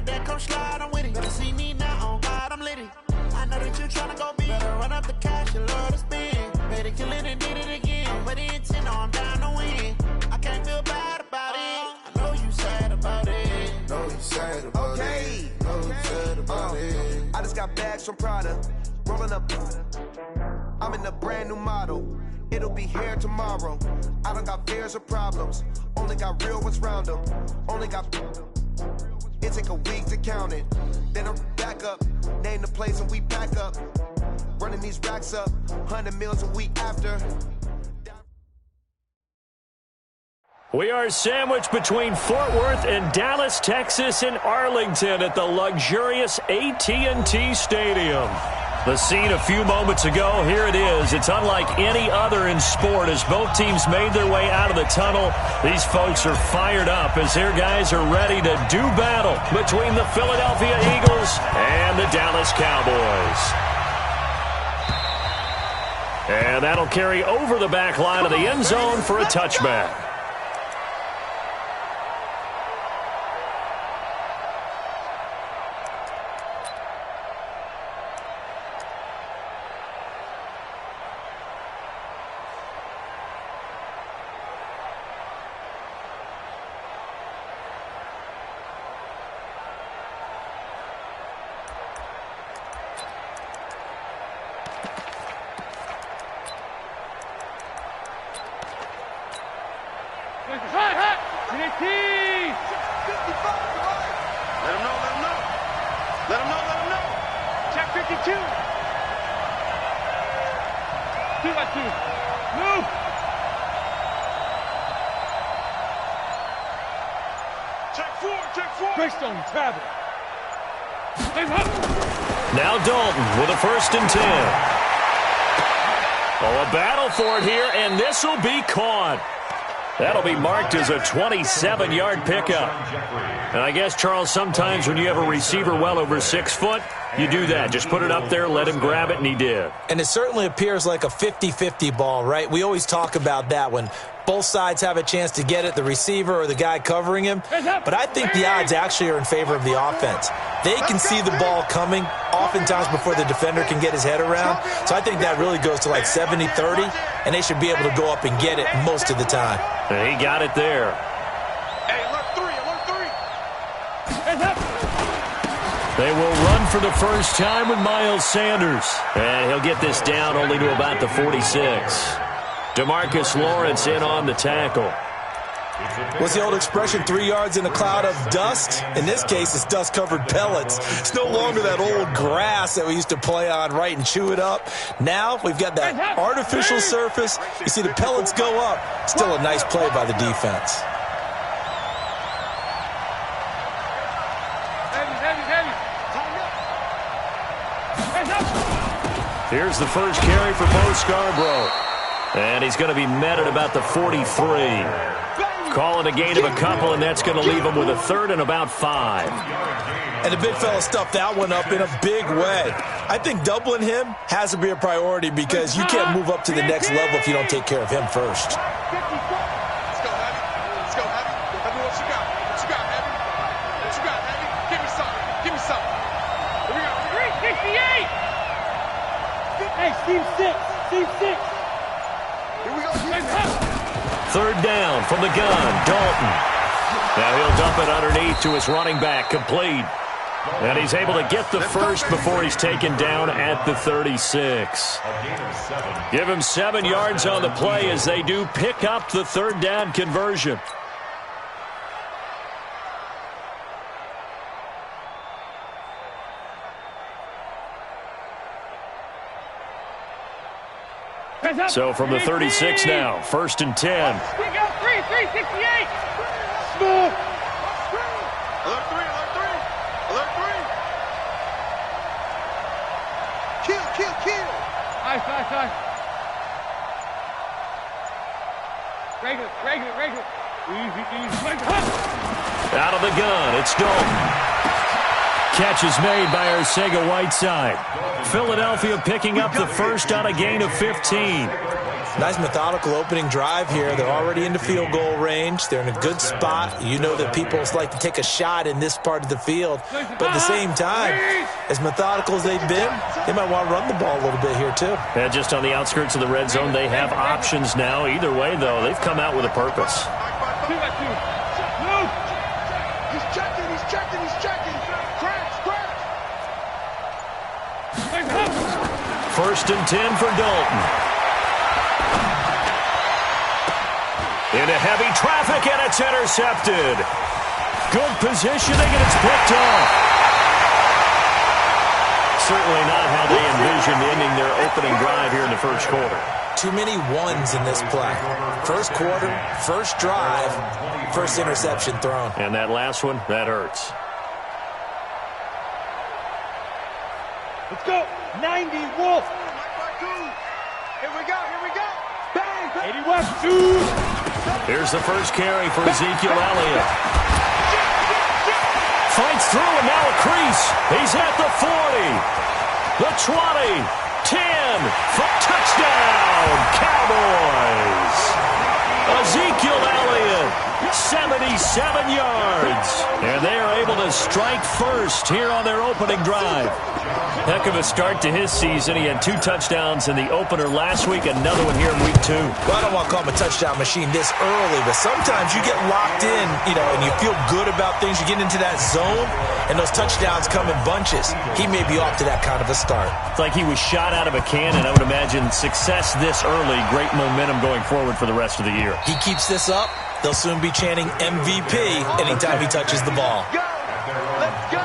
got that, come slide, I'm with it. Better see me now, on God, I'm litty. I know that you tryna go big. Better run up the cash, you love to spend. Better kill it and did it again. But the intent, no, I'm down to win. I can't feel bad about it. I know you sad about it. Know you sad about it. Know you sad about it. I just got bags from Prada. Rolling up. I'm in a brand new model. It'll be here tomorrow. I don't got fears or problems. Only got real ones round them. Only got. It take a week to count it. Then I'm back up. Name the place and we back up. Running these racks up. 100 meals a week after. We are sandwiched between Fort Worth and Dallas, Texas, and Arlington at the luxurious AT&T Stadium. The scene a few moments ago, here it is. It's unlike any other in sport as both teams made their way out of the tunnel. These folks are fired up as their guys are ready to do battle between the Philadelphia Eagles and the Dallas Cowboys. And that'll carry over the back line of the end zone for a touchback. Now Dalton with a 1st and 10. Oh, a battle for it here, and this will be caught. That'll be marked as a 27-yard pickup. And I guess, Charles, sometimes when you have a receiver well over 6 foot, you do that. Just put it up there, let him grab it, and he did. And it certainly appears like a 50-50 ball, right? We always talk about that when both sides have a chance to get it, the receiver or the guy covering him. But I think the odds actually are in favor of the offense. They can see the ball coming oftentimes before the defender can get his head around. So I think that really goes to like 70-30, and they should be able to go up and get it most of the time. And he got it there. Hey, alert 3, alert 3. They will run for the first time with Miles Sanders. And he'll get this down only to about the 46. DeMarcus Lawrence in on the tackle. What's the old expression, 3 yards in a cloud of dust? In this case, it's dust-covered pellets. It's no longer that old grass that we used to play on, right, and chew it up. Now we've got that artificial surface. You see the pellets go up. Still a nice play by the defense. Here's the first carry for Bo Scarborough. And he's going to be met at about the 43. Calling a gain of a couple, and that's going to leave him with a 3rd and about 5. And the big fella stuffed that one up in a big way. I think doubling him has to be a priority because you can't move up to the next level if you don't take care of him first. Let's go, Heavy. Let's go, Heavy. Heavy, what you got? What you got, Heavy? What you got, Heavy? Give me something. Give me something. Here we go. 368! Hey, Steve 6. Steve 6. Here we go. 3rd down from the gun, Dalton. Now he'll dump it underneath to his running back, complete. And he's able to get the first before he's taken down at the 36. Give him 7 yards on the play as they do pick up the 3rd down conversion. So from the 36 now, 1st and 10. We got 368. Alert 3, alert 3. Alert 3. Kill. Nice. Regular. Easy. Out of the gun, it's Dalton. Catch is made by Arcega-Whiteside. Philadelphia picking up the first on a gain of 15. Nice methodical opening drive here. They're already into field goal range. They're in a good spot. You know that people like to take a shot in this part of the field. But at the same time, as methodical as they've been, they might want to run the ball a little bit here too. Yeah, just on the outskirts of the red zone, they have options now. Either way, though, they've come out with a purpose. He's checking. First and 10 for Dalton. Into heavy traffic, and it's intercepted. Good positioning, and it's picked off. Certainly not how they envisioned ending their opening drive here in the first quarter. Too many ones in this play. First quarter, first drive, first interception thrown. And that last one, that hurts. Let's go. 90 Wolf. Here we go. Bang. 80 West. 2. Here's the first carry for Ezekiel Elliott. Fights through and now a crease. He's at the 40, the 20, 10, for touchdown, Cowboys. Ezekiel Elliott, 77 yards. And they are able to strike first here on their opening drive. Heck of a start to his season. He had 2 touchdowns in the opener last week, another one here in week 2. Well, I don't want to call him a touchdown machine this early, but sometimes you get locked in, and you feel good about things. You get into that zone, and those touchdowns come in bunches. He may be off to that kind of a start. It's like he was shot out of a cannon. I would imagine success this early, great momentum going forward for the rest of the year. He keeps this up, they'll soon be chanting MVP anytime he touches the ball. Let's go.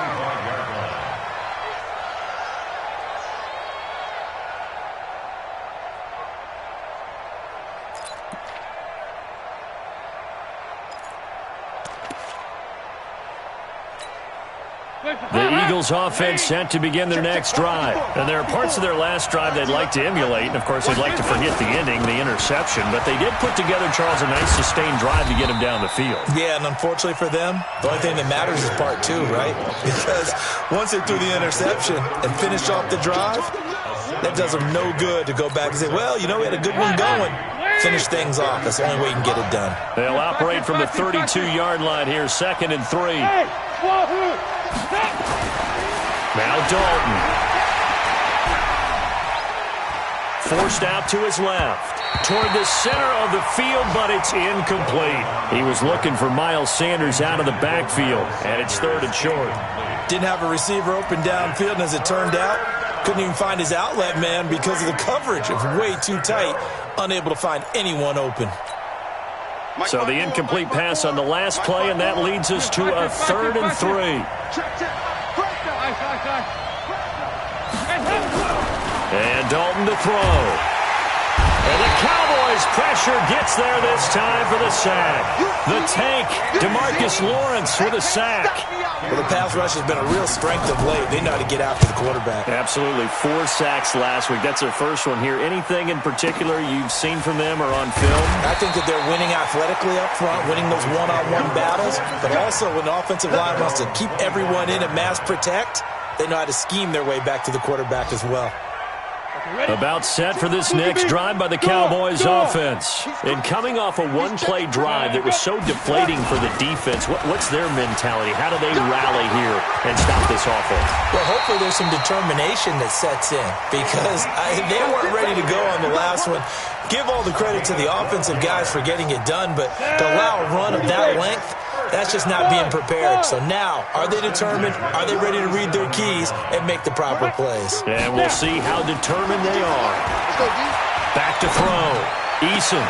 The Eagles offense set to begin their next drive. And there are parts of their last drive they'd like to emulate. And, of course, they'd like to forget the ending, the interception. But they did put together, Charles, a nice sustained drive to get him down the field. Yeah, and unfortunately for them, the only thing that matters is part 2, right? Because once they threw the interception and finished off the drive, that does them no good to go back and say, well, we had a good one going. Finish things off. That's the only way you can get it done. They'll operate from the 32-yard line here, 2nd and 3. Now Dalton. Forced out to his left. Toward the center of the field, but it's incomplete. He was looking for Miles Sanders out of the backfield, and it's 3rd and short. Didn't have a receiver open downfield, and as it turned out, couldn't even find his outlet man because of the coverage. It was way too tight, unable to find anyone open. So the incomplete pass on the last play, and that leads us to a 3rd and 3. And Dalton to throw. And the Cowboys' pressure gets there this time for the sack. The tank, DeMarcus Lawrence with a sack. Well, the pass rush has been a real strength of late. They know how to get after the quarterback. Absolutely. 4 sacks last week. That's their first one here. Anything in particular you've seen from them or on film? I think that they're winning athletically up front, winning those one-on-one battles, but also when the offensive line wants to keep everyone in and mass protect, they know how to scheme their way back to the quarterback as well. About set for this next drive by the Cowboys offense. And coming off a one-play drive that was so deflating for the defense, what's their mentality? How do they rally here and stop this offense? Well, hopefully there's some determination that sets in because they weren't ready to go on the last one. Give all the credit to the offensive guys for getting it done, but to allow a run of that length, that's just not being prepared. So now, are they determined? Are they ready to read their keys and make the proper plays? And we'll see how determined they are. Back to throw. Eason.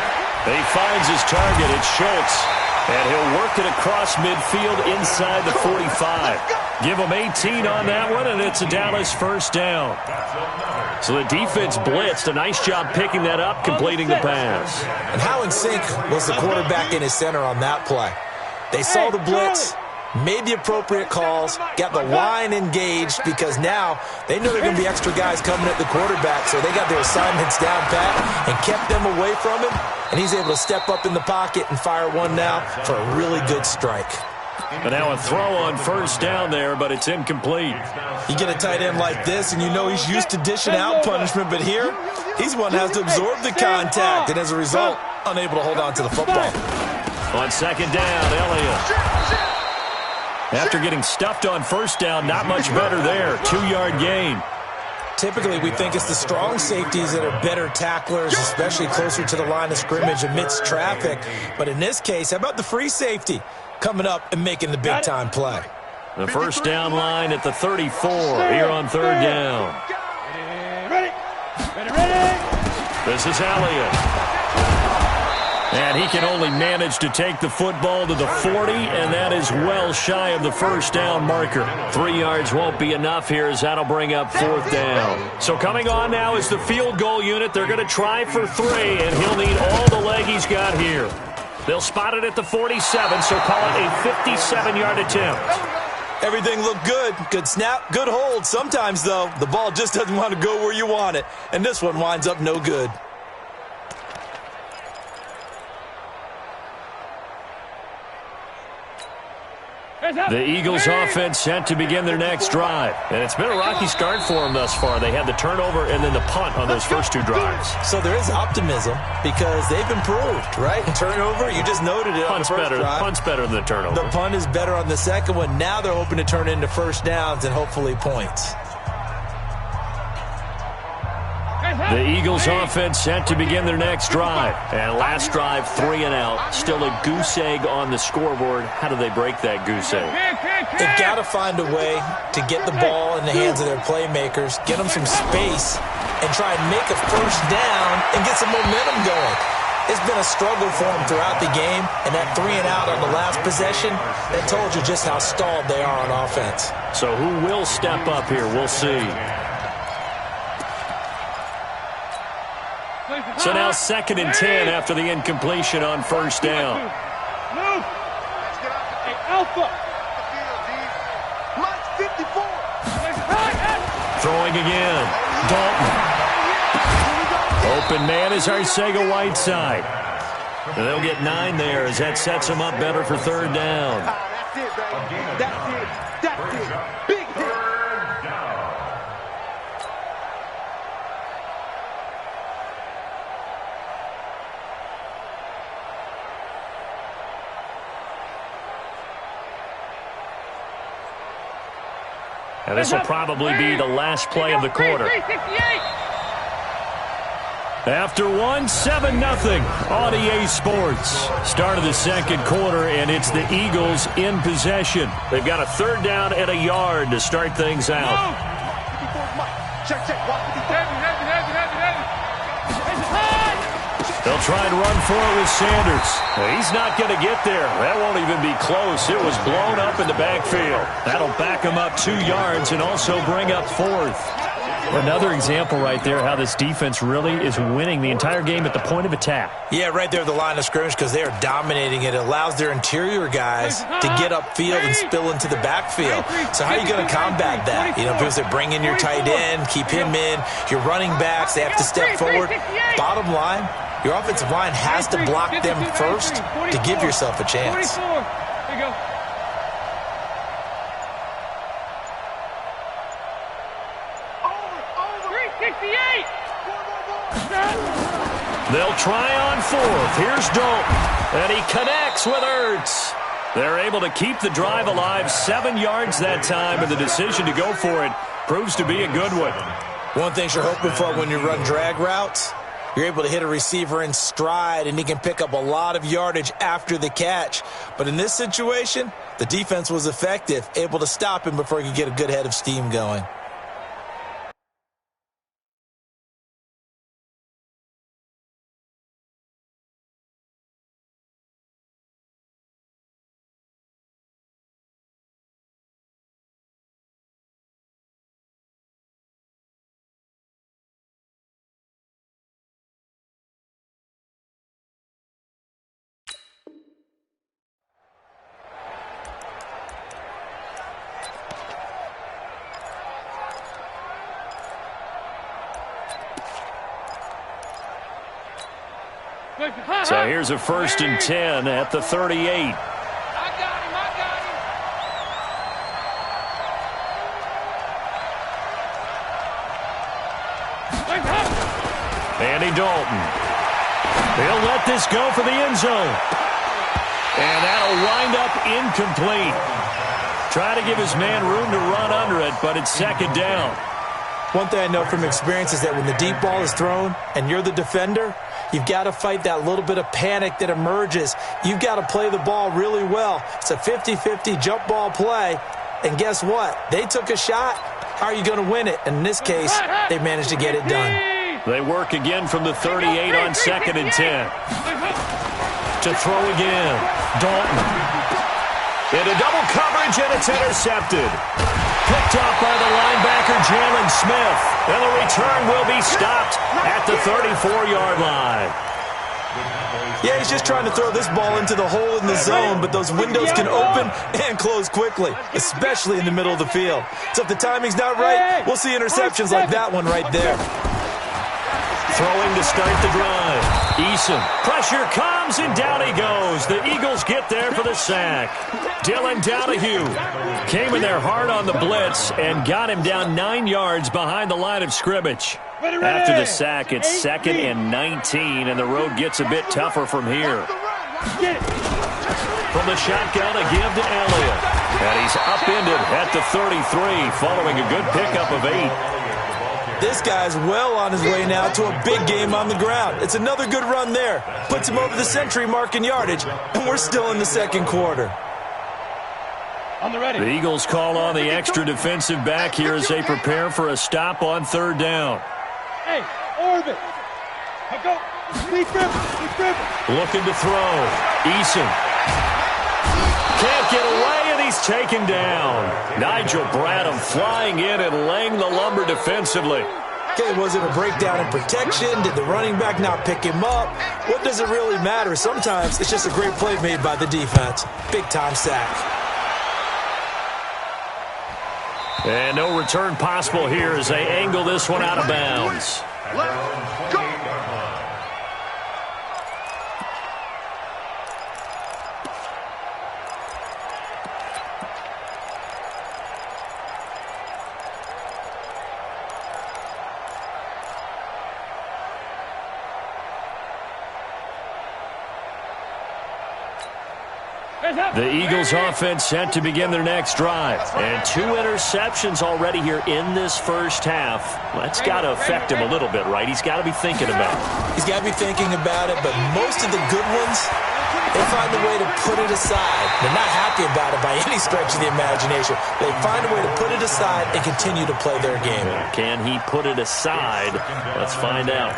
He finds his target. It's Schultz. And he'll work it across midfield inside the 45. Give him 18 on that one, and it's a Dallas first down. So the defense blitzed. A nice job picking that up, completing the pass. And how in sync was the quarterback in his center on that play? They saw the blitz, made the appropriate calls, got the line engaged because now they know there are going to be extra guys coming at the quarterback, so they got their assignments down pat and kept them away from him, and he's able to step up in the pocket and fire one now for a really good strike. And now a throw on first down there, but it's incomplete. You get a tight end like this, and you know he's used to dishing out punishment, but here, he's one that has to absorb the contact, and as a result, unable to hold on to the football. On second down, Elliott. After getting stuffed on first down, not much better there. 2-yard gain. Typically, we think it's the strong safeties that are better tacklers, especially closer to the line of scrimmage amidst traffic. But in this case, how about the free safety coming up and making the big-time play? The first down line at the 34 here on third down. Ready. This is Elliott. And he can only manage to take the football to the 40, and that is well shy of the first down marker. 3 yards won't be enough here as that'll bring up fourth down. So coming on now is the field goal unit. They're going to try for 3, and he'll need all the leg he's got here. They'll spot it at the 47, so call it a 57-yard attempt. Everything looked good. Good snap, good hold. Sometimes, though, the ball just doesn't want to go where you want it, and this one winds up no good. The Eagles offense set to begin their next drive. And it's been a rocky start for them thus far. They had the turnover and then the punt on those first 2 drives. So there is optimism because they've improved, right? Turnover, you just noted it on the first drive. Punt's better than the turnover. The punt is better on the second one. Now they're hoping to turn into first downs and hopefully points. The Eagles offense set to begin their next drive. And last drive, 3 and out. Still a goose egg on the scoreboard. How do they break that goose egg? They've got to find a way to get the ball in the hands of their playmakers, get them some space, and try and make a first down and get some momentum going. It's been a struggle for them throughout the game, and that 3 and out on the last possession, that told you just how stalled they are on offense. So who will step up here? We'll see. So now 2nd and 10 after the incompletion on first down. Move. Hey, Alpha. Mike 54. Throwing again. Dalton. Open man is Arcega-Whiteside. And they'll get 9 there as that sets them up better for third down. That's it, baby. That's it. That's it. Big hit. And this will probably be the last play of the quarter. After 1, 7-0 on EA Sports. Start of the second quarter, and it's the Eagles in possession. They've got a third down and a yard to start things out. Check. They'll try and run for it with Sanders. He's not going to get there. That won't even be close. It was blown up in the backfield. That'll back him up 2 yards and also bring up fourth. Another example right there how this defense really is winning the entire game at the point of attack. Yeah, right there at the line of scrimmage because they are dominating it. It allows their interior guys to get upfield and spill into the backfield. So how are you going to combat that? You know, because they bring in your tight end, keep him in. Your running backs, they have to step forward. Bottom line, your offensive line has to block them first to give yourself a chance. There you go. They'll try on fourth. Here's Dalton. And he connects with Ertz. They're able to keep the drive alive 7 yards that time, and the decision to go for it proves to be a good one. One thing you're hoping for when you run drag routes, you're able to hit a receiver in stride, and he can pick up a lot of yardage after the catch. But in this situation, the defense was effective, able to stop him before he could get a good head of steam going. So here's a 1st and 10 at the 38. I got him. Andy Dalton. He'll let this go for the end zone. And that'll wind up incomplete. Try to give his man room to run under it, but it's second down. One thing I know from experience is that when the deep ball is thrown and you're the defender, you've got to fight that little bit of panic that emerges. You've got to play the ball really well. It's a 50-50 jump ball play. And guess what? They took a shot. How are you going to win it? And in this case, they managed to get it done. They work again from the 38 on 2nd and 10. To throw again. Dalton. Into double coverage, and it's intercepted. Picked up by the linebacker, Jalen Smith. And the return will be stopped at the 34-yard line. Yeah, he's just trying to throw this ball into the hole in the zone, but those windows can open and close quickly, especially in the middle of the field. So if the timing's not right, we'll see interceptions like that one right there. Throwing to start the drive. Eason. Pressure comes, and down he goes. The Eagles get there for the sack. Dylan Donahue came in there hard on the blitz and got him down 9 yards behind the line of scrimmage. After the sack, it's 2nd and 19, and the road gets a bit tougher from here. From the shotgun, a give to Elliott. And he's upended at the 33, following a good pickup of 8. This guy's well on his way now to a big game on the ground. It's another good run there. Puts him over the century mark in yardage, and we're still in the second quarter. The Eagles call on the extra defensive back here as they prepare for a stop on 3rd down. Hey, orbit. Go. Looking to throw. Eason. Can't get away, and he's taken down. Nigel Bradham flying in and laying the lumber defensively. Okay, was it a breakdown in protection? Did the running back not pick him up? What does it really matter? Sometimes it's just a great play made by the defense. Big-time sack. And no return possible here as they angle this one out of bounds. Let's go! The Eagles offense set to begin their next drive. And 2 interceptions already here in this first half. That's got to affect him a little bit, right? He's got to be thinking about it. He's got to be thinking about it, but most of the good ones, they find a way to put it aside. They're not happy about it by any stretch of the imagination. They find a way to put it aside and continue to play their game. Can he put it aside? Let's find out.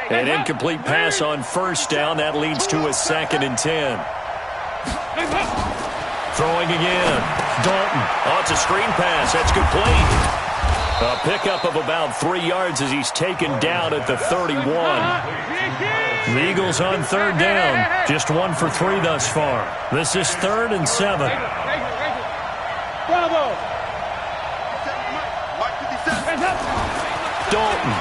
An incomplete pass on 1st down. That leads to a 2nd and 10. Throwing again. Dalton. Oh, it's a screen pass. That's complete. A pickup of about 3 yards as he's taken down at the 31. The Eagles on 3rd down. Just 1 for 3 thus far. This is 3rd and 7. Bravo. Dalton.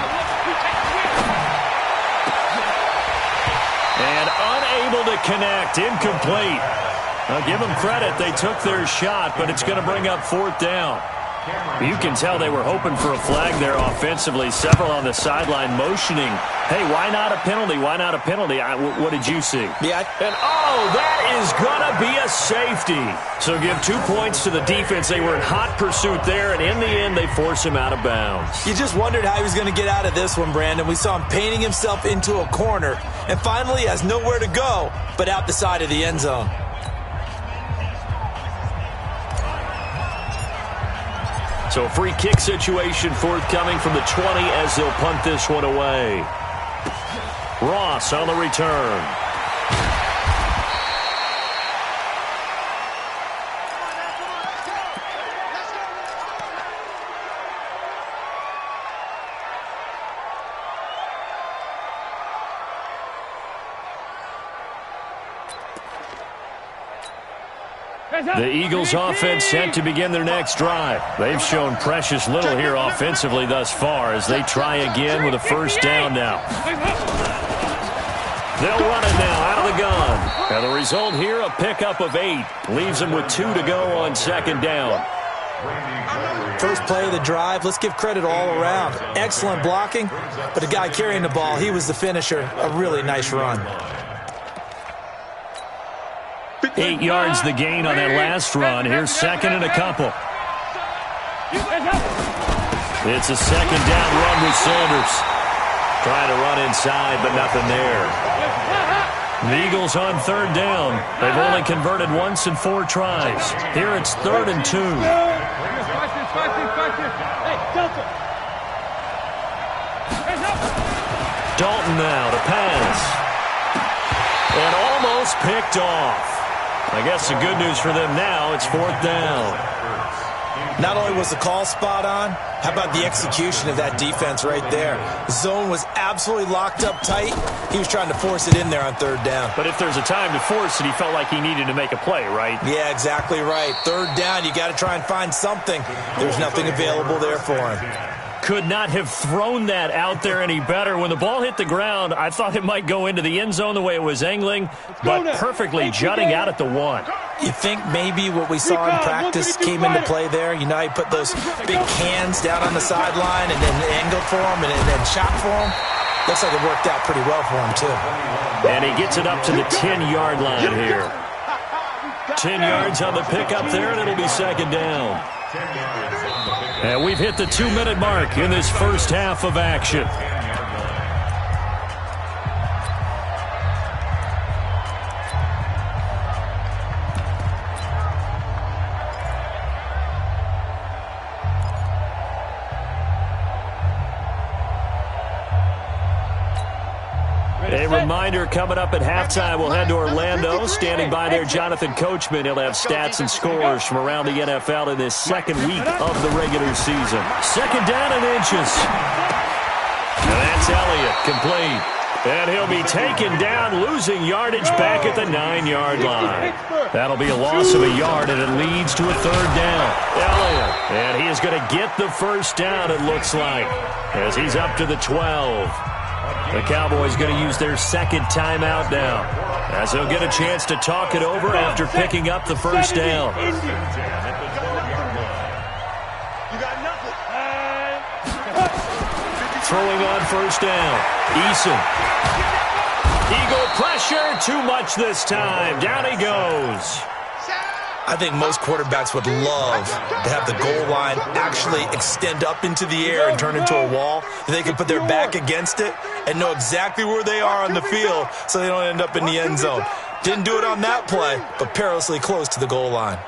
And unable to connect. Incomplete. I'll give them credit. They took their shot, but it's going to bring up 4th down. You can tell they were hoping for a flag there offensively. Several on the sideline motioning, hey, why not a penalty? Why not a penalty? What did you see? Yeah. And, oh, that is going to be a safety. So give 2 points to the defense. They were in hot pursuit there, and in the end, they force him out of bounds. You just wondered how he was going to get out of this one, Brandon. We saw him painting himself into a corner, and finally has nowhere to go but out the side of the end zone. So a free kick situation forthcoming from the 20 as they'll punt this one away. Ross on the return. The Eagles offense set to begin their next drive. They've shown precious little here offensively thus far as they try again with a 1st down now. They'll run it now out of the gun. And the result here, a pickup of 8. Leaves them with 2 to go on second down. First play of the drive, let's give credit all around. Excellent blocking, but the guy carrying the ball, he was the finisher. A really nice run. 8 yards the gain on that last run. Here's second and a couple. It's a second down run with Sanders. Trying to run inside, but nothing there. The Eagles on third down. They've only converted once in 4 tries. Here it's 3rd and 2. Dalton now to pass. And almost picked off. I guess the good news for them now, it's 4th down. Not only was the call spot on, how about the execution of that defense right there? The zone was absolutely locked up tight. He was trying to force it in there on 3rd down. But if there's a time to force it, he felt like he needed to make a play, right? Yeah, exactly right. 3rd down, you got to try and find something. There's nothing available there for him. Could not have thrown that out there any better. When the ball hit the ground, I thought it might go into the end zone the way it was angling, but perfectly jutting out at the 1. You think maybe what we saw in practice came into play there? You know, he put those big cans down on the sideline and then angled for him and then shot for him. Looks like it worked out pretty well for him, too. And he gets it up to the 10-yard line here. 10 yards on the pickup there, and it'll be second down. And we've hit the 2-minute mark in this first half of action. A reminder, coming up at halftime, we'll head to Orlando. Standing by there, Jonathan Coachman. He'll have stats and scores from around the NFL in this second week of the regular season. Second down and inches. And that's Elliott, complete. And he'll be taken down, losing yardage back at the 9-yard line. That'll be a loss of a yard, and it leads to a 3rd down. Elliott, and he is going to get the first down, it looks like, as he's up to the 12. The Cowboys going to use their second timeout now, as they'll get a chance to talk it over after picking up the first down. Throwing on first down, Eason. Eagle pressure, too much this time. Down he goes. I think most quarterbacks would love to have the goal line actually extend up into the air and turn into a wall. They can put their back against it and know exactly where they are on the field so they don't end up in the end zone. Didn't do it on that play, but perilously close to the goal line.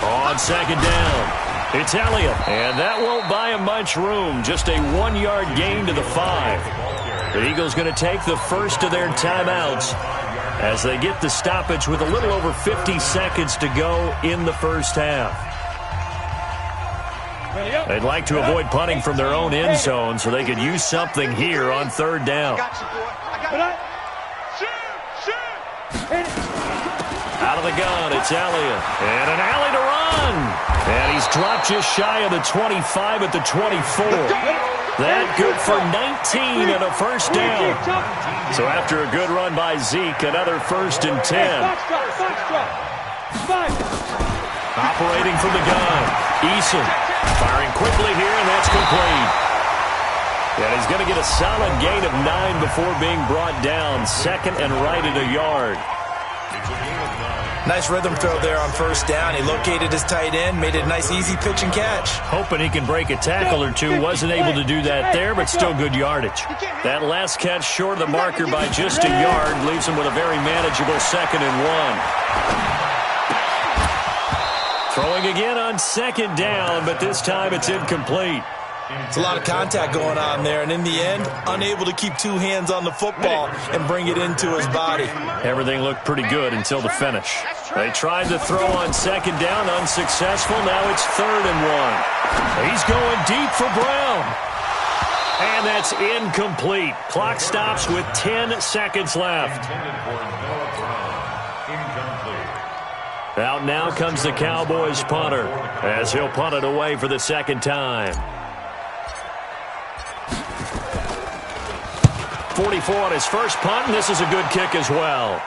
On second down, it's Elliott, and that won't buy him much room. Just a 1-yard gain to the 5. The Eagles going to take the first of their timeouts as they get the stoppage with a little over 50 seconds to go in the first half. They'd like to avoid punting from their own end zone so they could use something here on 3rd down. Out of the gun, it's Elliott. And an alley to run. And he's dropped just shy of the 25 at the 24. That good for 19 and a first down. So after a good run by Zeke, another 1st and 10. Operating from the gun, Eason firing quickly here, and that's complete. And he's going to get a solid gain of 9 before being brought down. Second and right at a yard. Nice rhythm throw there on first down. He located his tight end, made it a nice easy pitch and catch. Hoping he can break a tackle or two. Wasn't able to do that there, but still good yardage. That last catch short of the marker by just a yard leaves him with a very manageable 2nd and 1. Throwing again on second down, but this time it's incomplete. It's a lot of contact going on there, and in the end, unable to keep 2 hands on the football and bring it into his body. Everything looked pretty good until the finish. They tried to throw on second down, unsuccessful. Now it's 3rd and 1. He's going deep for Brown. And that's incomplete. Clock stops with 10 seconds left. Out now comes the Cowboys punter as he'll punt it away for the second time. 44 on his first punt, and this is a good kick as well.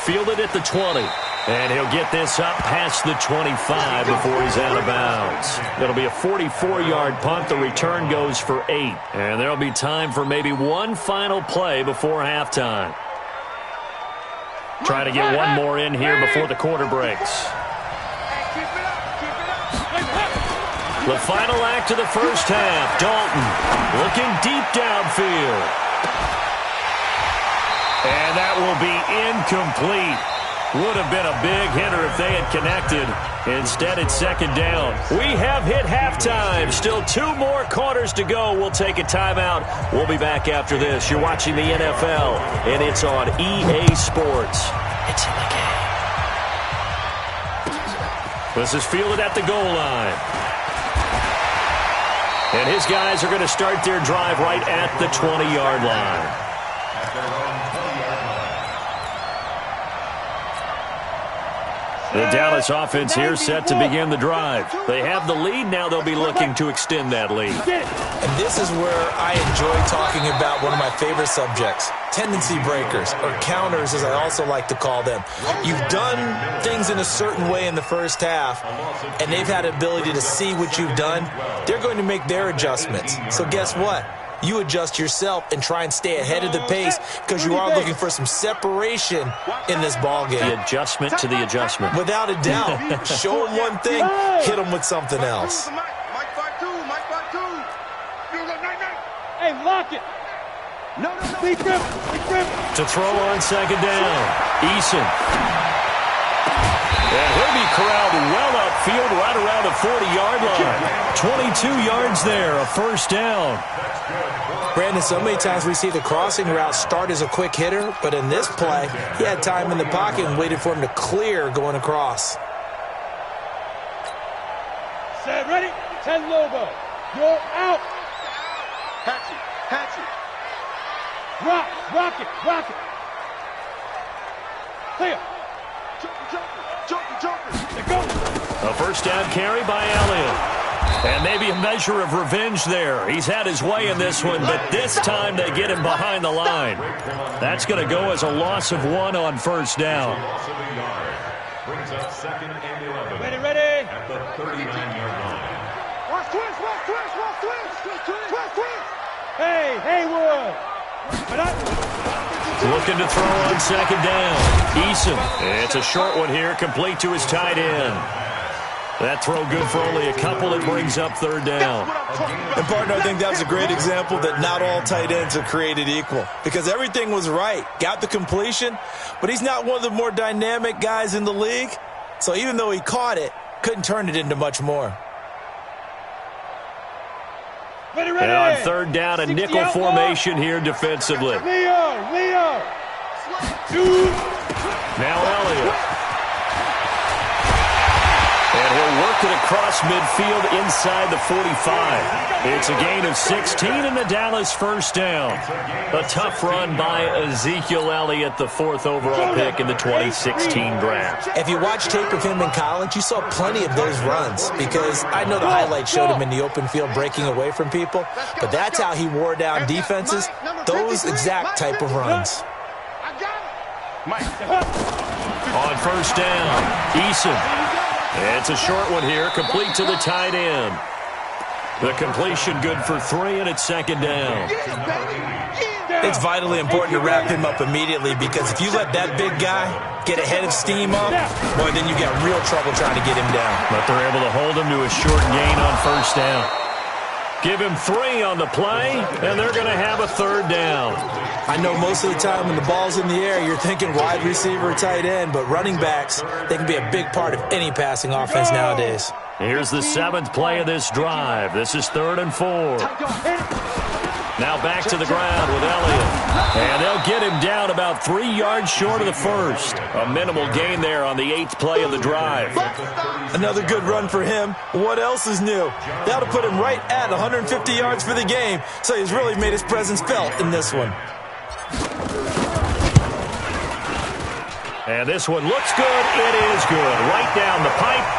Fielded at the 20. And he'll get this up past the 25 before he's out of bounds. It'll be a 44-yard punt. The return goes for 8. And there'll be time for maybe one final play before halftime. Try to get one more in here before the quarter breaks. The final act of the first half. Dalton looking deep downfield. And that will be incomplete. Would have been a big hitter if they had connected. Instead, it's second down. We have hit halftime. Still 2 more quarters to go. We'll take a timeout. We'll be back after this. You're watching the NFL, and it's on EA Sports. It's in the game. This is fielded at the goal line. And his guys are going to start their drive right at the 20-yard line. The Dallas offense here set to begin the drive. They have the lead. Now they'll be looking to extend that lead. And this is where I enjoy talking about one of my favorite subjects, tendency breakers, or counters as I also like to call them. You've done things in a certain way in the first half, and they've had the ability to see what you've done. They're going to make their adjustments. So guess what? You adjust yourself and try and stay ahead of the pace because you are looking for some separation in this ballgame. The adjustment to the adjustment. Without a doubt. Show them one thing, hit them with something else. Hey, lock it. No. Big grip. To throw on second down. Eason. And he'll be corralled well upfield right around the 40-yard line. 22 yards there, a first down. Brandon, so many times we see the crossing route start as a quick hitter, but in this play, he had time in the pocket and waited for him to clear going across. Set, ready? 10 logo. You're out. Hatch it. Rock it. Clear. Jumper. A first down carry by Elliott. And maybe a measure of revenge there. He's had his way in this one, but this time they get him behind the line. That's going to go as a loss of 1 on first down. Ready. At the 39-yard line. Watch twist. Hey, Haywood. Looking to throw on second down. Eason. It's a short one here, complete to his tight end. That throw good for only a couple. It brings up third down. And, partner, I think that was a great example that not all tight ends are created equal because everything was right. Got the completion, but he's not one of the more dynamic guys in the league. So even though he caught it, couldn't turn it into much more. Ready. And on third down, a nickel formation here defensively. Leo. Now Elliott. And he'll work it across midfield inside the 45. It's a gain of 16 and the Dallas first down. A tough run by Ezekiel Elliott, the 4th overall pick in the 2016 draft. If you watch tape of him in college, you saw plenty of those runs because I know the highlights showed him in the open field breaking away from people, but that's how he wore down defenses, those exact type of runs. On first down, Eason. It's a short one here, complete to the tight end. The completion good for 3, and it's second down. It's vitally important to wrap him up immediately because if you let that big guy get ahead of steam up, boy, then you got real trouble trying to get him down. But they're able to hold him to a short gain on first down. Give him 3 on the play, and they're going to have a third down. I know most of the time when the ball's in the air, you're thinking wide receiver, tight end, but running backs, they can be a big part of any passing offense nowadays. Here's the 7th play of this drive. This is 3rd and 4. Now back to the ground with Elliott. And they'll get him down about 3 yards short of the first. A minimal gain there on the 8th play of the drive. Another good run for him. What else is new? That'll put him right at 150 yards for the game, so he's really made his presence felt in this one. And this one looks good. It is good. Right down the pipe.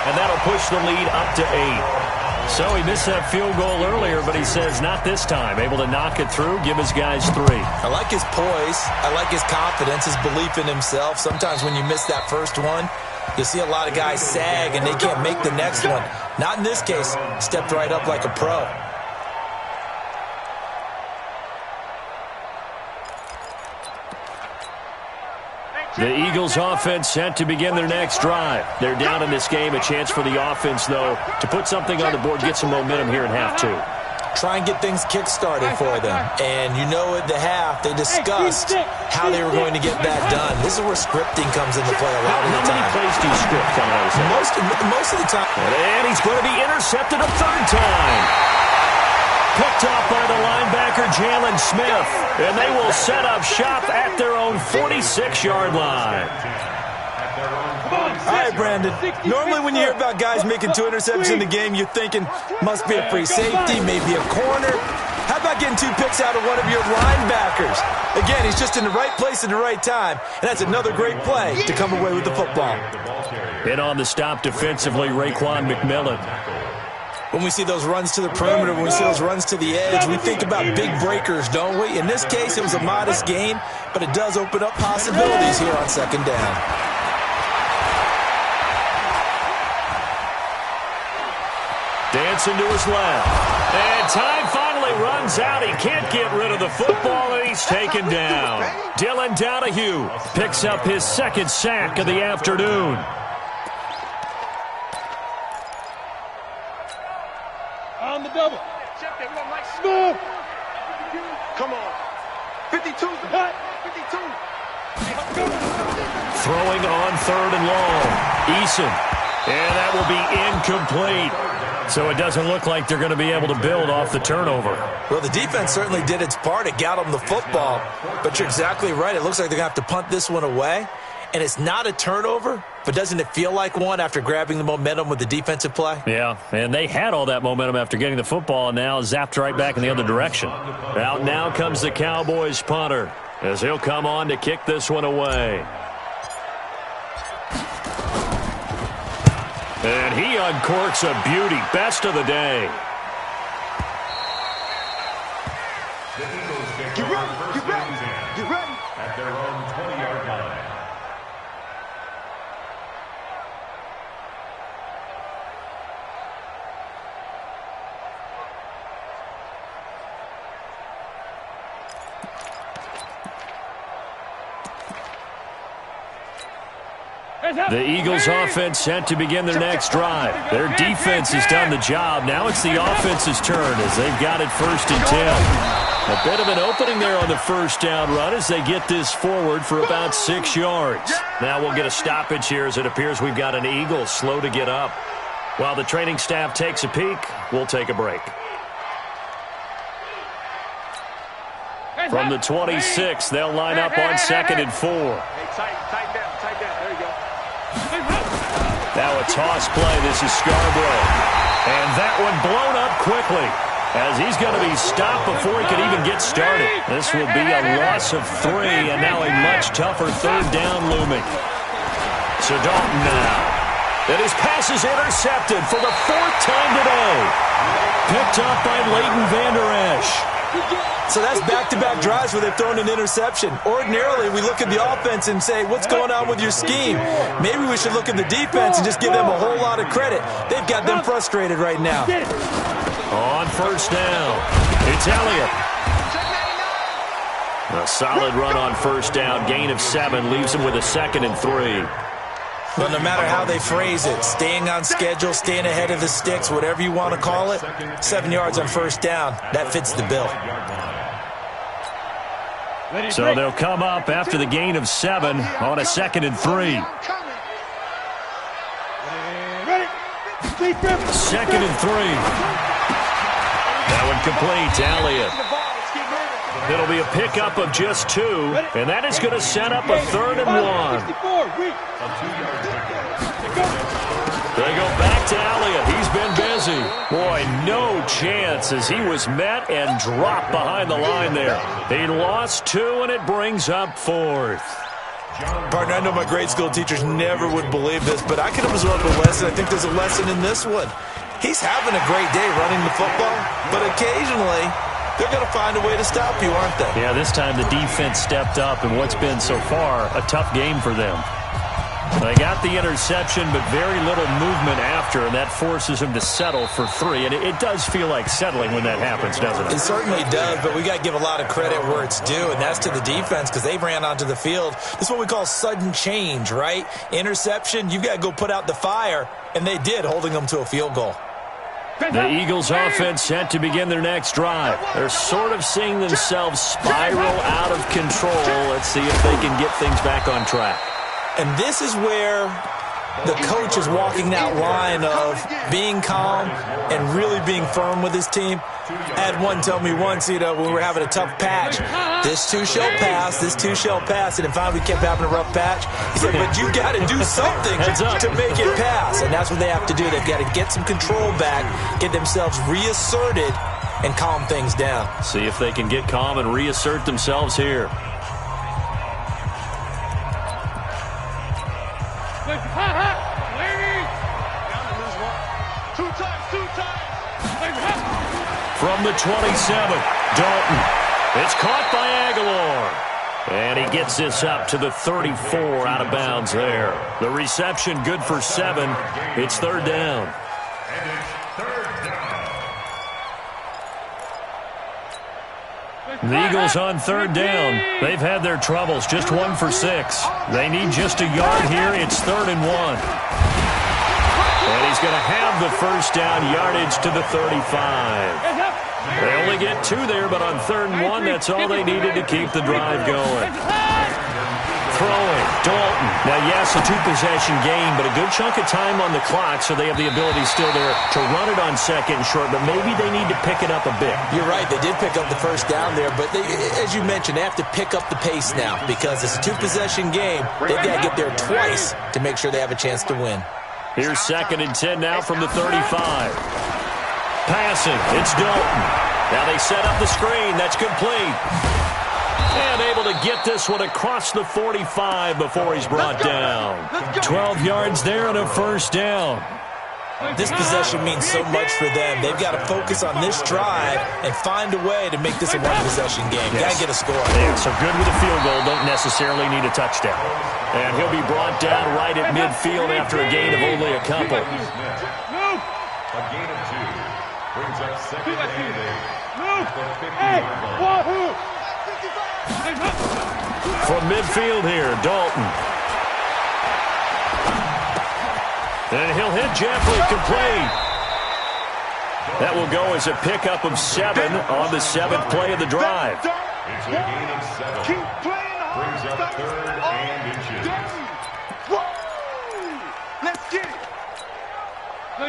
And that'll push the lead up to 8. So he missed that field goal earlier, but he says not this time. Able to knock it through, give his guys 3. I like his poise. I like his confidence, his belief in himself. Sometimes when you miss that first one, you'll see a lot of guys sag and they can't make the next one. Not in this case. Stepped right up like a pro. The Eagles offense set to begin their next drive. They're down in this game. A chance for the offense, though, to put something on the board, get some momentum here in half 2. Try and get things kick-started for them. And you know at the half, they discussed how they were going to get that done. This is where scripting comes into play a lot of the time. How many plays do you script coming out of Most of the time. And he's going to be intercepted a 3rd time. Picked off by the linebacker, Jalen Smith. And they will set up shop at their own 46-yard line. All right, Brandon. Normally when you hear about guys making 2 interceptions in the game, you're thinking, must be a free safety, maybe a corner. How about getting 2 picks out of one of your linebackers? Again, he's just in the right place at the right time. And that's another great play to come away with the football. And on the stop defensively, Raekwon McMillan. When we see those runs to the perimeter, when we see those runs to the edge, we think about big breakers, don't we? In this case, it was a modest gain, but it does open up possibilities here on 2nd down. Dancing to his left. And time finally runs out. He can't get rid of the football, and he's taken down. Dylan Donahue picks up his 2nd sack of the afternoon. On the double. Check it. Smooth. Come on. 52. 52. Throwing on 3rd and long. Eason. And that will be incomplete. So it doesn't look like they're going to be able to build off the turnover. Well, the defense certainly did its part. It got them the football. But you're exactly right. It looks like they're going to have to punt this one away. And it's not a turnover, but doesn't it feel like one after grabbing the momentum with the defensive play? Yeah, and they had all that momentum after getting the football, and now zapped right back in the other direction. Out now comes the Cowboys punter, as he'll come on to kick this one away. And he uncorks a beauty. Best of the day. Get ready. Get ready. Get ready. At their own 20-yard line. The Eagles offense set to begin their next drive. Their defense has done the job. Now it's the offense's turn as they've got it 1st and 10. A bit of an opening there on the 1st down run as they get this forward for about 6 yards. Now we'll get a stoppage here as it appears we've got an Eagle slow to get up. While the training staff takes a peek, we'll take a break. From the 26, they'll line up on 2nd and 4. Tighten down. There you go. Now a toss play. This is Scarborough. And that one blown up quickly as he's going to be stopped before he could even get started. This will be a loss of 3, and now a much tougher 3rd down looming. So Dalton now. And his pass is intercepted for the 4th time today. Picked up by Leighton Vander Esch. So that's back-to-back drives where they've thrown an interception. Ordinarily, we look at the offense and say, what's going on with your scheme? Maybe we should look at the defense and just give them a whole lot of credit. They've got them frustrated right now. On 1st down, it's Elliott. A solid run on 1st down. Gain of 7 leaves him with a 2nd and 3. But no matter how they phrase it, staying on schedule, staying ahead of the sticks, whatever you want to call it, 7 yards on 1st down, that fits the bill. So they'll come up after the gain of 7 on a 2nd and 3. 2nd and 3. That one complete to Elliott. It'll be a pickup of just 2, and that is going to set up a 3rd and 1. They go back to Elliott. He's been busy. Boy, no chance as he was met and dropped behind the line there. He lost 2, and it brings up 4th. Partner, I know my grade school teachers never would believe this, but I can absorb a lesson. I think there's a lesson in this one. He's having a great day running the football, but occasionally they're going to find a way to stop you, aren't they? Yeah, this time the defense stepped up in what's been so far a tough game for them. They got the interception, but very little movement after, and that forces him to settle for 3. And it does feel like settling when that happens, doesn't it? It certainly does, but we got to give a lot of credit where it's due, and that's to the defense because they ran onto the field. This is what we call sudden change, right? Interception, you've got to go put out the fire, and they did, holding them to a field goal. The Eagles offense set to begin their next drive. They're sort of seeing themselves spiral out of control. Let's see if they can get things back on track. And this is where the coach is walking that line of being calm and really being firm with his team. I had one tell me once, when we were having a tough patch, this too shall pass, this too shall pass. And finally we kept having a rough patch. He said, but you got to do something to make it pass. And that's what they have to do. They've got to get some control back, get themselves reasserted, and calm things down. See if they can get calm and reassert themselves here. From the 27, Dalton. It's caught by Aguilar. And he gets this up to the 34 out of bounds there. The reception good for 7. It's third down. The Eagles on third down. They've had their troubles. Just 1 for 6. They need just a yard here. It's 3rd and 1. And he's going to have the first down yardage to the 35. They only get 2 there, but on 3rd and 1, that's all they needed to keep the drive going. Throwing, Dalton. Now, yes, a 2-possession game, but a good chunk of time on the clock, so they have the ability still there to run it on 2nd and short, but maybe they need to pick it up a bit. You're right. They did pick up the first down there, but as you mentioned, they have to pick up the pace now because it's a 2-possession game. They've got to get there twice to make sure they have a chance to win. Here's 2nd and 10 now from the 35. Passing, it's Dalton. Now they set up the screen. That's complete. And able to get this one across the 45 before he's brought down. 12 yards there and a first down. This possession means so much for them. They've got to focus on this drive and find a way to make this a 1-possession game. Got to get a score. Yeah, so good with a field goal. Don't necessarily need a touchdown. And he'll be brought down right at midfield after a gain of only a couple. A gain of 2 brings up 2nd and 8. From midfield here, Dalton. And he'll hit Jeffrey complete. That will go as a pickup of 7 on the 7th play of the drive. It's a gain of 7. Brings up 3rd and inches. Let's get it.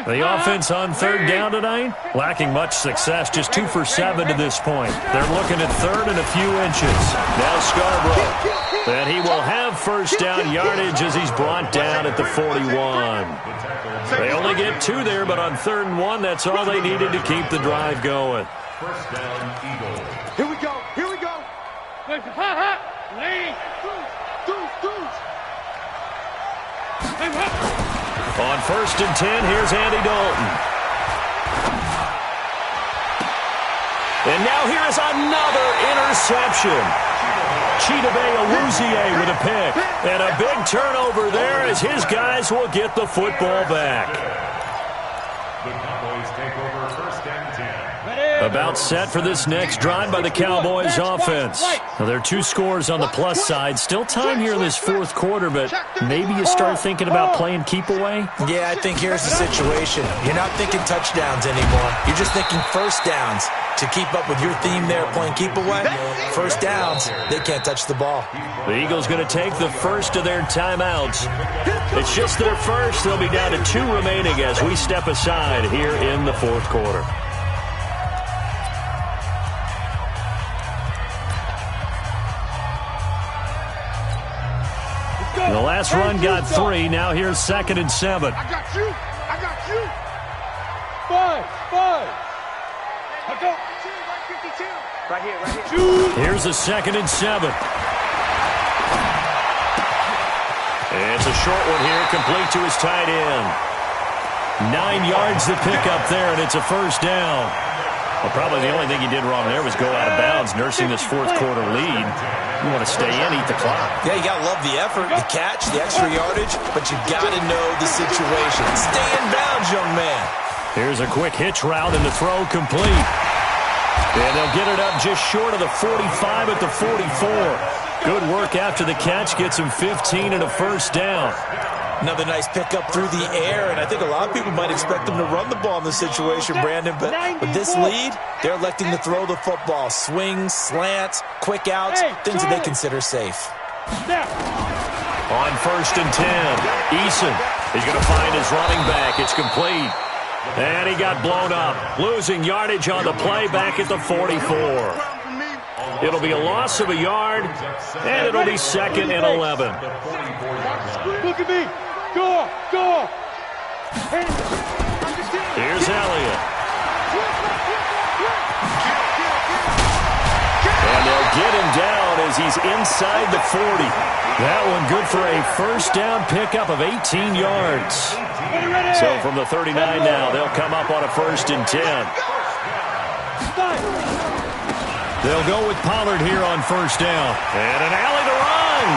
The offense on 3rd down tonight, lacking much success, just 2 for 7 to this point. They're looking at 3rd and a few inches. Now Scarborough. And he will have first down yardage as he's brought down at the 41. They only get 2 there, but on 3rd and 1, that's all they needed to keep the drive going. First down, Eagles. Here we go. Here we go. On 1st and 10, here's Andy Dalton. And now here is another interception. Chidobe Awuzie with a pick. And a big turnover there as his guys will get the football back. The Cowboys take over 1st and 10. About set for this next drive by the Cowboys offense. Now, there are 2 scores on the plus side. Still time here in this 4th quarter, but maybe you start thinking about playing keep away? Yeah, I think here's the situation. You're not thinking touchdowns anymore. You're just thinking first downs. To keep up with your theme there, playing keep away, first downs, they can't touch the ball. The Eagles going to take the first of their timeouts. It's just their first. They'll be down to 2 remaining as we step aside here in the 4th quarter. The last run got 3. Now here's 2nd and 7. I got you. I got you. 5. I go. 152. Right here. Here's a 2nd and 7. It's a short one here, complete to his tight end. 9 yards to pick up there, and it's a first down. Well, probably the only thing he did wrong there was go out of bounds, nursing this fourth quarter lead. You want to stay in, eat the clock. Yeah, you got to love the effort, the catch, the extra yardage, but you got to know the situation. Stay in bounds, young man. Here's a quick hitch route, and the throw complete. And they'll get it up just short of the 45 at the 44. Good work after the catch, gets him 15 and a first down. Another nice pickup through the air, and I think a lot of people might expect them to run the ball in this situation, Brandon, but with this lead, they're electing to throw the football. Swings, slants, quick outs, things that they consider safe. On 1st and 10, Eason is going to find his running back. It's complete. And he got blown up, losing yardage on the play back at the 44. It'll be a loss of a yard, and it'll be 2nd and 11. Look at me. Go. Here's Elliott. And they'll get him down as he's inside the 40. That one good for a first down pickup of 18 yards. So from the 39 now, they'll come up on a 1st and 10. They'll go with Pollard here on 1st down. And an alley to run.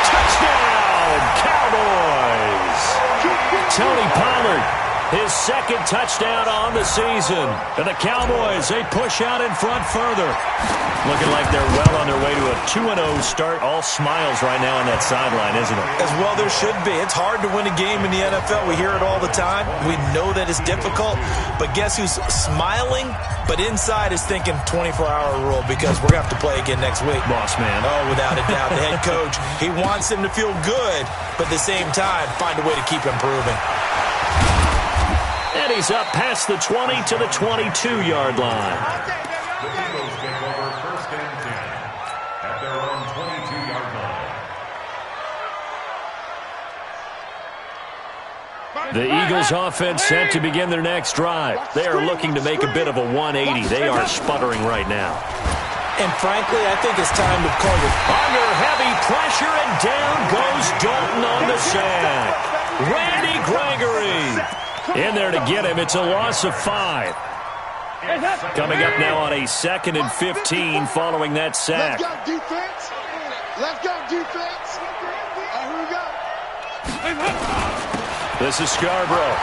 Touchdown, Cowboys. Tony Pollard, his 2nd touchdown on the season. And the Cowboys, they push out in front further. Looking like they're well on their way to a 2-0 start. All smiles right now on that sideline, isn't it? As well there should be. It's hard to win a game in the NFL. We hear it all the time. We know that it's difficult. But guess who's smiling? But inside is thinking 24-hour rule because we're going to have to play again next week. Boss man. Oh, without a doubt. The head coach, he wants him to feel good, but at the same time, find a way to keep improving. And he's up past the 20 to the 22-yard line. The Eagles take over 1st and 10 at their own 22-yard line. The Eagles offense set to begin their next drive. They are looking to make a bit of a 180. They are sputtering right now. And frankly, I think it's time to call it. Under heavy pressure, and down goes Dalton on the sack. Randy Gregory in there to get him. It's a loss of 5. Coming up now on a 2nd and 15 following that sack. Let's go, defense. Let's go, defense. Here we go. This is Scarborough.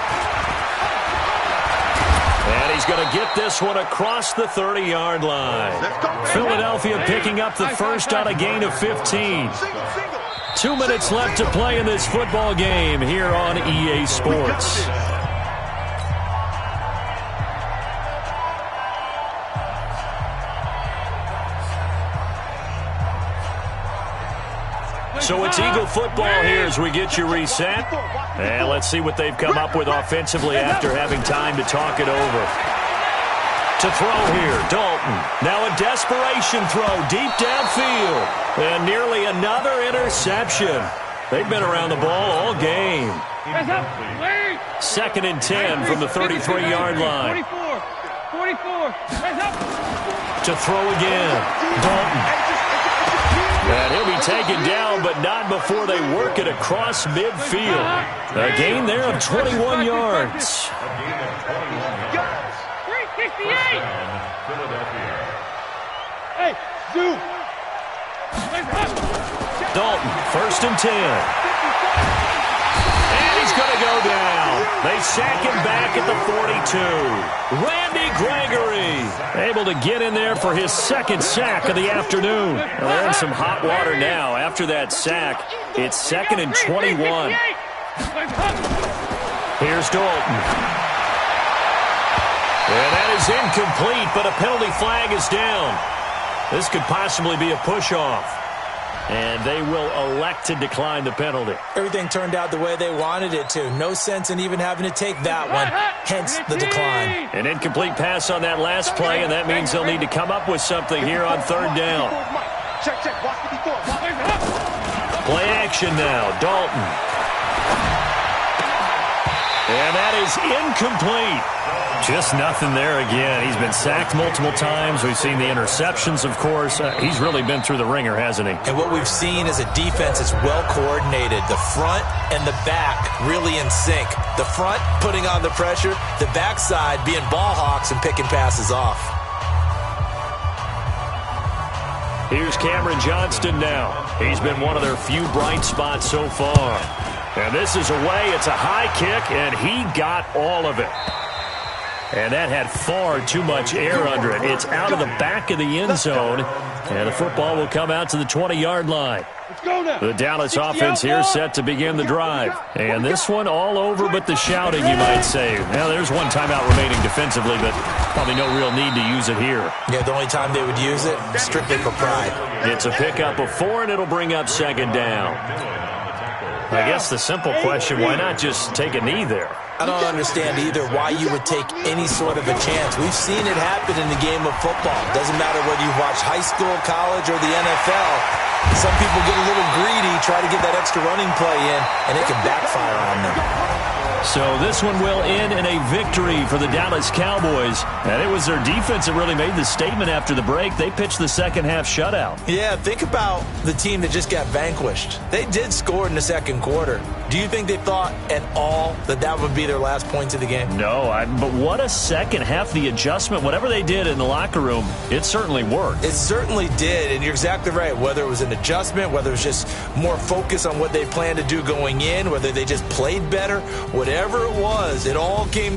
And he's going to get this one across the 30-yard line. Philadelphia picking up the first on a gain of 15. 2 minutes left to play in this football game here on EA Sports. So it's Eagle football here as we get you reset. And let's see what they've come up with offensively after having time to talk it over. To throw here, Dalton. Now a desperation throw deep downfield. And nearly another interception. They've been around the ball all game. 2nd and 10 from the 33-yard line. 44. To throw again, Dalton. And he'll be taken down, but not before they work it across midfield. A gain there of 21 yards. A gain of 21 yards. 368. Philadelphia. Hey, Zoo. Dalton, 1st and 10. And he's going to go down. They sack him back at the 42. Randy Gregory able to get in there for his 2nd sack of the afternoon. Well, they're in some hot water now. After that sack, it's 2nd and 21. Here's Dalton. And that is incomplete, but a penalty flag is down. This could possibly be a push-off. And they will elect to decline the penalty. Everything turned out the way they wanted it to. No sense in even having to take that one, hence the decline. An incomplete pass on that last play, and that means they'll need to come up with something here on 3rd down. Play action now, Dalton. And And that is incomplete. Just nothing there again. He's been sacked multiple times. We've seen the interceptions, of course. He's really been through the ringer, hasn't he? And what we've seen is a defense that's well coordinated. The front and the back really in sync. The front putting on the pressure, the backside being ball hawks and picking passes off. Here's Cameron Johnston now. He's been one of their few bright spots so far. And this is away. It's a high kick, and he got all of it. And that had far too much air under it. It's out of the back of the end zone, and the football will come out to the 20-yard line. The Dallas offense here set to begin the drive. And this one all over but the shouting, you might say. Now, there's one timeout remaining defensively, but probably no real need to use it here. Yeah, the only time they would use it, strictly for pride. It's a pickup of 4, and it'll bring up second down. I guess the simple question, why not just take a knee there? I don't understand either why you would take any sort of a chance. We've seen it happen in the game of football. Doesn't matter whether you watch high school, college, or the NFL. Some people get a little greedy, try to get that extra running play in, and it can backfire on them. So this one will end in a victory for the Dallas Cowboys. And it was their defense that really made the statement after the break. They pitched the second-half shutout. Yeah, think about the team that just got vanquished. They did score in the second quarter. Do you think they thought at all that that would be their last points of the game? No, but what a second half. The adjustment, whatever they did in the locker room, it certainly worked. It certainly did, and you're exactly right. Whether it was an adjustment, whether it was just more focus on what they planned to do going in, whether they just played better, whatever it was, it all came